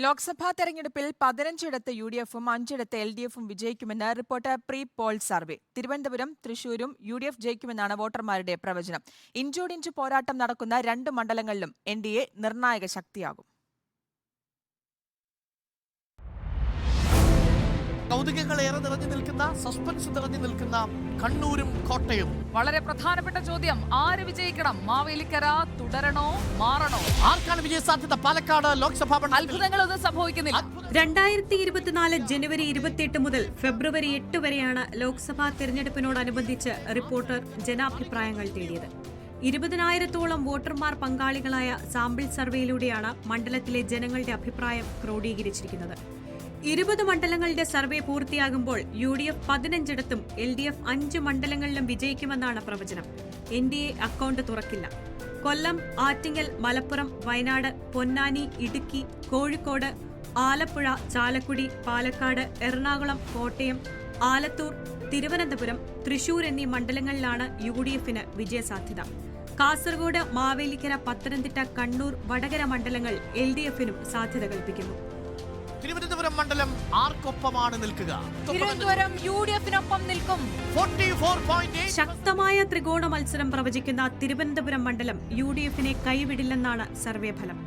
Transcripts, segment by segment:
ലോക്സഭാ തെരഞ്ഞെടുപ്പിൽ 15ഇടത്ത് യുഡിഎഫും 5ഇടത്ത് എൽഡിഎഫും വിജയിക്കുമെന്ന് reporter pre poll survey. Thiruvananthapuram, തൃശൂരും യുഡിഎഫ് ജയിക്കുമെന്നാണ് വോട്ടർമാരുടെ പ്രവചനം. ഇഞ്ചോടിഞ്ച് പോരാട്ടം നടക്കുന്ന 2 മണ്ഡലങ്ങളിലും എൻഡിഎ നിർണായക ശക്തിയാകും. കൗതുകങ്ങളേറെ നിറഞ്ഞു നിൽക്കുന്ന, സസ്പെൻസ് നിറഞ്ഞു നിൽക്കുന്ന കണ്ണൂരും കോട്ടയവും. വളരെ പ്രധാനപ്പെട്ട ചോദ്യം, ആര് വിജയിക്കണം? മാവേലിക്കര തുടരണോ മാറണോ? ആർക്കാണ് വിജയസാധ്യത? പാലക്കാട് ലോക്സഭാ അത്ഭുതങ്ങളൊന്നും സംഭവിക്കുന്നില്ല. 2024 ജനുവരി 28 മുതൽ ഫെബ്രുവരി 8 വരെയാണ് ലോക്സഭാ തെരഞ്ഞെടുപ്പിനോടനുബന്ധിച്ച് റിപ്പോർട്ടർ ജനാഭിപ്രായങ്ങൾ തേടിയത്. 20,000-ഓളം വോട്ടർമാർ പങ്കാളികളായ സാമ്പിൾ സർവേയിലൂടെയാണ് മണ്ഡലത്തിലെ ജനങ്ങളുടെ അഭിപ്രായം ക്രോഡീകരിച്ചിരിക്കുന്നത്. 20 മണ്ഡലങ്ങളുടെ സർവേ പൂർത്തിയാകുമ്പോൾ UDF 15ഇടത്തും LDF 5 മണ്ഡലങ്ങളിലും വിജയിക്കുമെന്നാണ് പ്രവചനം. NDA അക്കൗണ്ട് തുറക്കില്ല. കൊല്ലം, ആറ്റിങ്ങൽ, മലപ്പുറം, വയനാട്, പൊന്നാനി, ഇടുക്കി, കോഴിക്കോട്, ആലപ്പുഴ, ചാലക്കുടി, പാലക്കാട്, എറണാകുളം, കോട്ടയം, ആലത്തൂർ, തിരുവനന്തപുരം, തൃശൂർ എന്നീ മണ്ഡലങ്ങളിലാണ് UDFന് വിജയസാധ്യത. കാസർഗോഡ്, മാവേലിക്കര, പത്തനംതിട്ട, കണ്ണൂർ, വടകര മണ്ഡലങ്ങൾ LDFനും സാധ്യത കൽപ്പിക്കുന്നു. തിരുവനന്തപുരം മണ്ഡലം ആർക്കൊപ്പമാണ് നിൽക്കുക? തിരുവനന്തപുരം UDFനൊപ്പം നിൽക്കും. 44.8. ശക്തമായ ത്രികോണ മത്സരം പ്രവചിക്കുന്ന തിരുവനന്തപുരം മണ്ഡലം UDFനെ കൈവിടില്ലെന്നാണ് സർവേ ഫലം.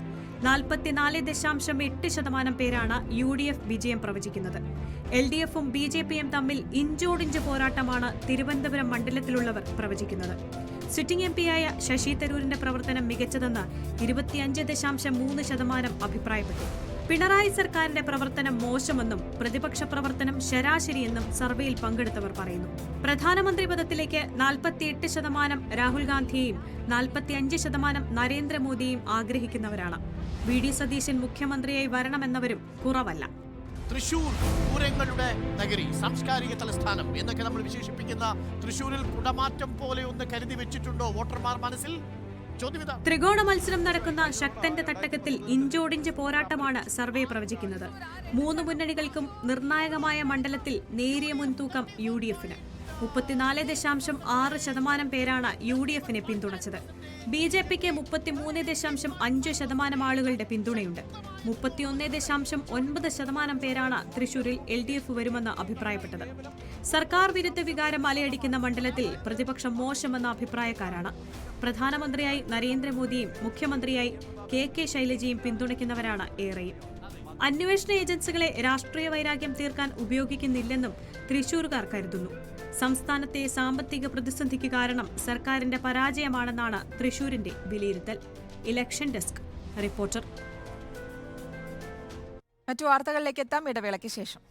44.8% പേരാണ് UDF വിജയം പ്രവചിക്കുന്നത്. LDFും BJPയും തമ്മിൽ ഇഞ്ചോടിഞ്ച് പോരാട്ടമാണ് തിരുവനന്തപുരം മണ്ഡലത്തിലുള്ളവർ പ്രവചിക്കുന്നത്. സിറ്റിംഗ് MPയായ ശശി തരൂരിന്റെ പ്രവർത്തനം മികച്ചതെന്ന് 25.3% അഭിപ്രായപ്പെട്ടു. പിണറായി സർക്കാരിന്റെ പ്രവർത്തനം മോശമെന്നും പ്രതിപക്ഷ പ്രവർത്തനം ശരാശരിയെന്നും സർവേയിൽ പങ്കെടുത്തവർ പറയുന്നു. പ്രധാനമന്ത്രി പദത്തിലേക്ക് 48% രാഹുൽ ഗാന്ധിയെയും 45% നരേന്ദ്രമോദിയെയും ആഗ്രഹിക്കുന്നവരാണ്. VD സതീശൻ മുഖ്യമന്ത്രിയായി വരണമെന്നവരും കുറവല്ല. തൃശൂർ പൂരങ്ങളുടെ നഗരി, സാംസ്കാരിക തലസ്ഥാനം എന്നൊക്കെ നമ്മൾ വിശേഷിപ്പിക്കുന്ന തൃശൂരിൽ കുടമാറ്റം പോലെ ഒന്ന് കരുതി വെച്ചിട്ടുണ്ടോ വോട്ടർമാർ മനസ്സിൽ? ത്രികോണ മത്സരം നടക്കുന്ന ശക്തന്റെ തട്ടകത്തിൽ ഇഞ്ചോടിഞ്ച് പോരാട്ടമാണ് സർവേ പ്രവചിക്കുന്നത്. 3 മുന്നണികൾക്കും നിർണായകമായ മണ്ഡലത്തിൽ നേരിയ മുൻതൂക്കം UDFന്. 34.6% പേരാണ് UDFനെ പിന്തുണച്ചത്. BJPക്ക് 33.5% ആളുകളുടെ പിന്തുണയുണ്ട്. 31.9% പേരാണ് തൃശൂരിൽ LDF വരുമെന്ന് അഭിപ്രായപ്പെട്ടത്. സർക്കാർ വിരുദ്ധ വികാരം അലയടിക്കുന്ന മണ്ഡലത്തിൽ പ്രതിപക്ഷം മോശമെന്ന അഭിപ്രായക്കാരാണ്. പ്രധാനമന്ത്രിയായി നരേന്ദ്രമോദിയും മുഖ്യമന്ത്രിയായി KK ശൈലജയും പിന്തുണയ്ക്കുന്നവരാണ് ഏറെയും. അന്വേഷണ ഏജൻസികളെ രാഷ്ട്രീയ വൈരാഗ്യം തീർക്കാൻ ഉപയോഗിക്കുന്നില്ലെന്നും തൃശൂർകാർ കരുതുന്നു. സംസ്ഥാനത്തെ സാമ്പത്തിക പ്രതിസന്ധിക്ക് കാരണം സർക്കാരിന്റെ പരാജയമാണെന്നാണ് തൃശൂരിന്റെ വിലയിരുത്തൽ. Election desk reporter. മറ്റു വാർത്തകളിലേക്ക് എത്താം, ഇടവേളയ്ക്ക് ശേഷം.